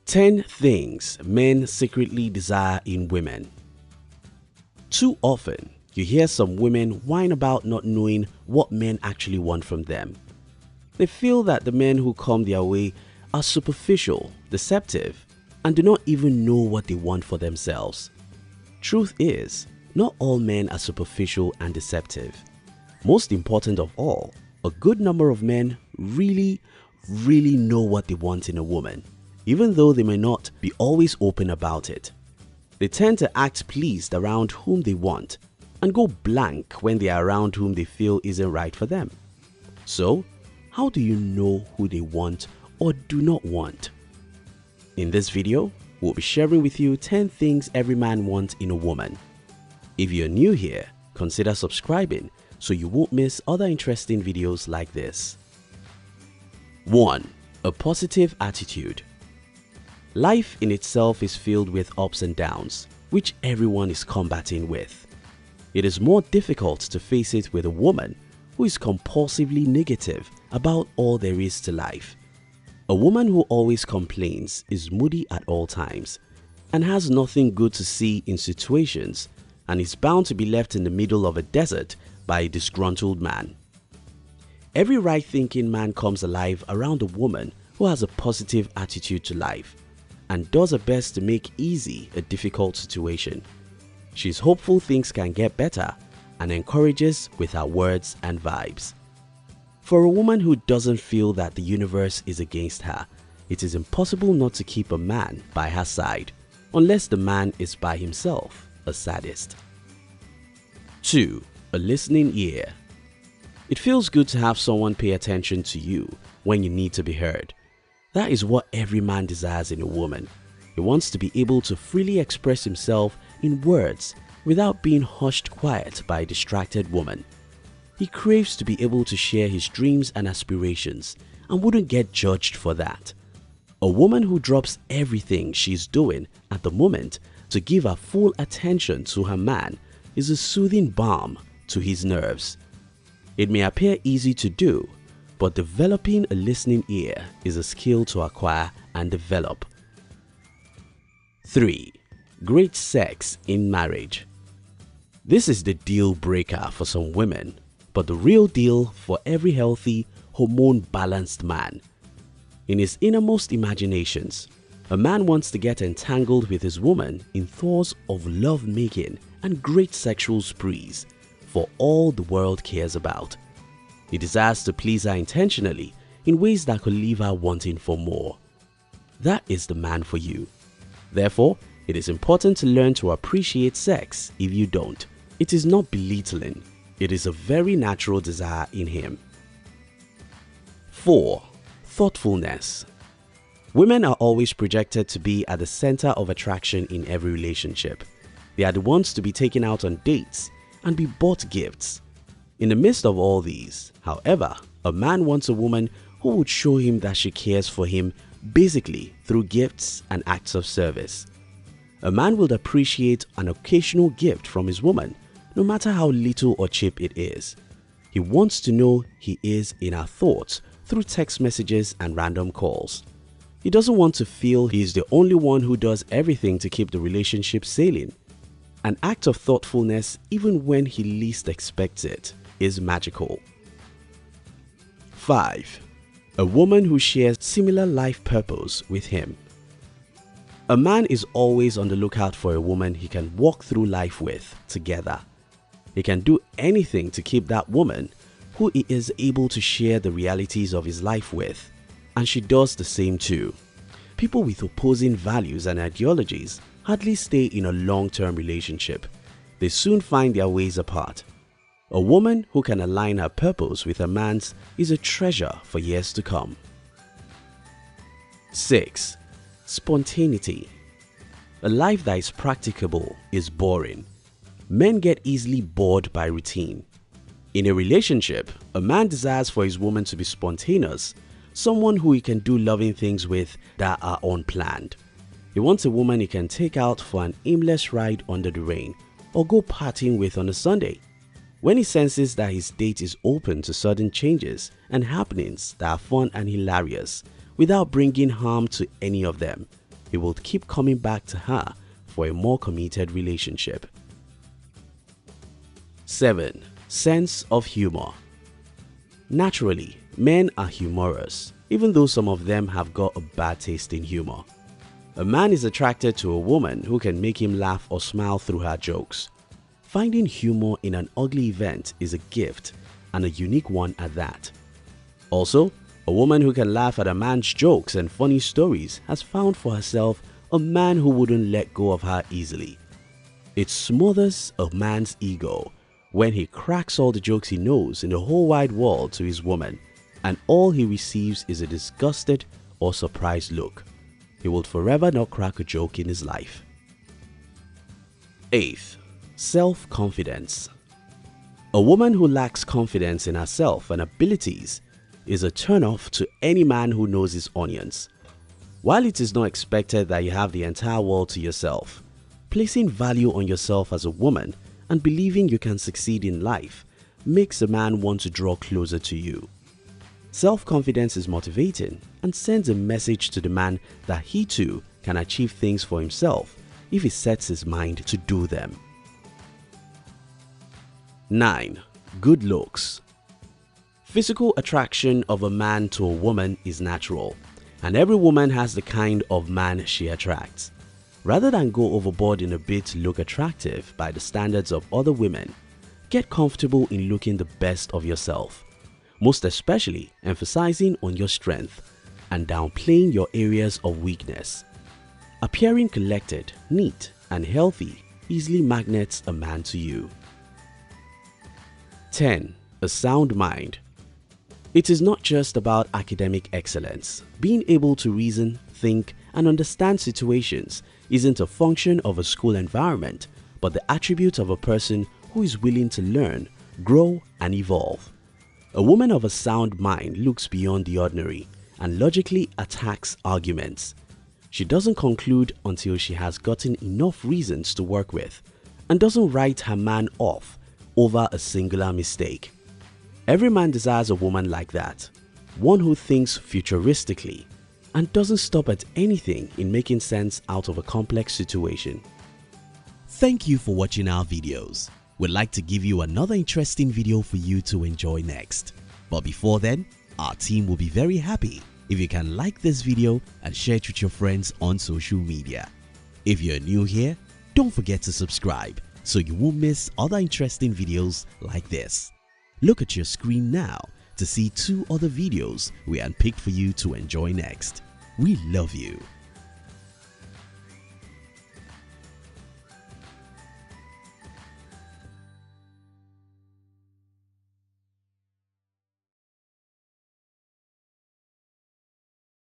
10 things men secretly desire in women. Too often, you hear some women whine about not knowing what men actually want from them. They feel that the men who come their way are superficial, deceptive, and do not even know what they want for themselves. Truth is, not all men are superficial and deceptive. Most important of all, a good number of men really know what they want in a woman, even though they may not be always open about it. They tend to act pleased around whom they want and go blank when they are around whom they feel isn't right for them. So, how do you know who they want or do not want? In this video, we'll be sharing with you 10 things every man wants in a woman. If you're new here, consider subscribing so you won't miss other interesting videos like this. 1. A positive attitude. Life in itself is filled with ups and downs, which everyone is combating with. It is more difficult to face it with a woman who is compulsively negative about all there is to life. A woman who always complains is moody at all times and has nothing good to see in situations and is bound to be left in the middle of a desert by a disgruntled man. Every right-thinking man comes alive around a woman who has a positive attitude to life and does her best to make easy a difficult situation. She's hopeful things can get better and encourages with her words and vibes. For a woman who doesn't feel that the universe is against her, it is impossible not to keep a man by her side, unless the man is by himself a sadist. 2. A listening ear. It feels good to have someone pay attention to you when you need to be heard. That is what every man desires in a woman. He wants to be able to freely express himself in words without being hushed quiet by a distracted woman. He craves to be able to share his dreams and aspirations and wouldn't get judged for that. A woman who drops everything she's doing at the moment to give her full attention to her man is a soothing balm to his nerves. It may appear easy to do, but developing a listening ear is a skill to acquire and develop. 3. Great sex in marriage. This is the deal breaker for some women, but the real deal for every healthy, hormone-balanced man. In his innermost imaginations, a man wants to get entangled with his woman in thoughts of love-making and great sexual sprees for all the world cares about. He desires to please her intentionally in ways that could leave her wanting for more. That is the man for you. Therefore, it is important to learn to appreciate sex if you don't. It is not belittling. It is a very natural desire in him. 4. Thoughtfulness. Women are always projected to be at the center of attraction in every relationship. They are the ones to be taken out on dates and be bought gifts. In the midst of all these, however, a man wants a woman who would show him that she cares for him basically through gifts and acts of service. A man will appreciate an occasional gift from his woman, no matter how little or cheap it is. He wants to know he is in her thoughts through text messages and random calls. He doesn't want to feel he is the only one who does everything to keep the relationship sailing. An act of thoughtfulness, even when he least expects it, is magical. 5. A woman who shares similar life purpose with him. A man is always on the lookout for a woman he can walk through life with together. He can do anything to keep that woman who he is able to share the realities of his life with, and she does the same too. People with opposing values and ideologies hardly stay in a long-term relationship. They soon find their ways apart. A woman who can align her purpose with a man's is a treasure for years to come. 6. Spontaneity. A life that is practicable is boring. Men get easily bored by routine. In a relationship, a man desires for his woman to be spontaneous, someone who he can do loving things with that are unplanned. He wants a woman he can take out for an aimless ride under the rain or go partying with on a Sunday. When he senses that his date is open to sudden changes and happenings that are fun and hilarious without bringing harm to any of them, he will keep coming back to her for a more committed relationship. 7. Sense of humor. Naturally, men are humorous, even though some of them have got a bad taste in humor. A man is attracted to a woman who can make him laugh or smile through her jokes. Finding humor in an ugly event is a gift, and a unique one at that. Also, a woman who can laugh at a man's jokes and funny stories has found for herself a man who wouldn't let go of her easily. It smothers a man's ego when he cracks all the jokes he knows in the whole wide world to his woman, and all he receives is a disgusted or surprised look. He will forever not crack a joke in his life. 8. Self-confidence. A woman who lacks confidence in herself and abilities is a turn-off to any man who knows his onions. While it is not expected that you have the entire world to yourself, placing value on yourself as a woman and believing you can succeed in life makes a man want to draw closer to you. Self-confidence is motivating and sends a message to the man that he too can achieve things for himself if he sets his mind to do them. 9. Good looks. Physical attraction of a man to a woman is natural, and every woman has the kind of man she attracts. Rather than go overboard in a bid to look attractive by the standards of other women, get comfortable in looking the best of yourself, most especially emphasizing on your strength and downplaying your areas of weakness. Appearing collected, neat, and healthy easily magnets a man to you. 10. A sound mind. It is not just about academic excellence. Being able to reason, think, and understand situations isn't a function of a school environment, but the attribute of a person who is willing to learn, grow, and evolve. A woman of a sound mind looks beyond the ordinary and logically attacks arguments. She doesn't conclude until she has gotten enough reasons to work with, and doesn't write her man off over a singular mistake. Every man desires a woman like that, one who thinks futuristically and doesn't stop at anything in making sense out of a complex situation. Thank you for watching our videos. We'd like to give you another interesting video for you to enjoy next. But before then, our team will be very happy if you can like this video and share it with your friends on social media. If you're new here, don't forget to subscribe so you won't miss other interesting videos like this. Look at your screen now to see 2 other videos we handpicked for you to enjoy next. We love you.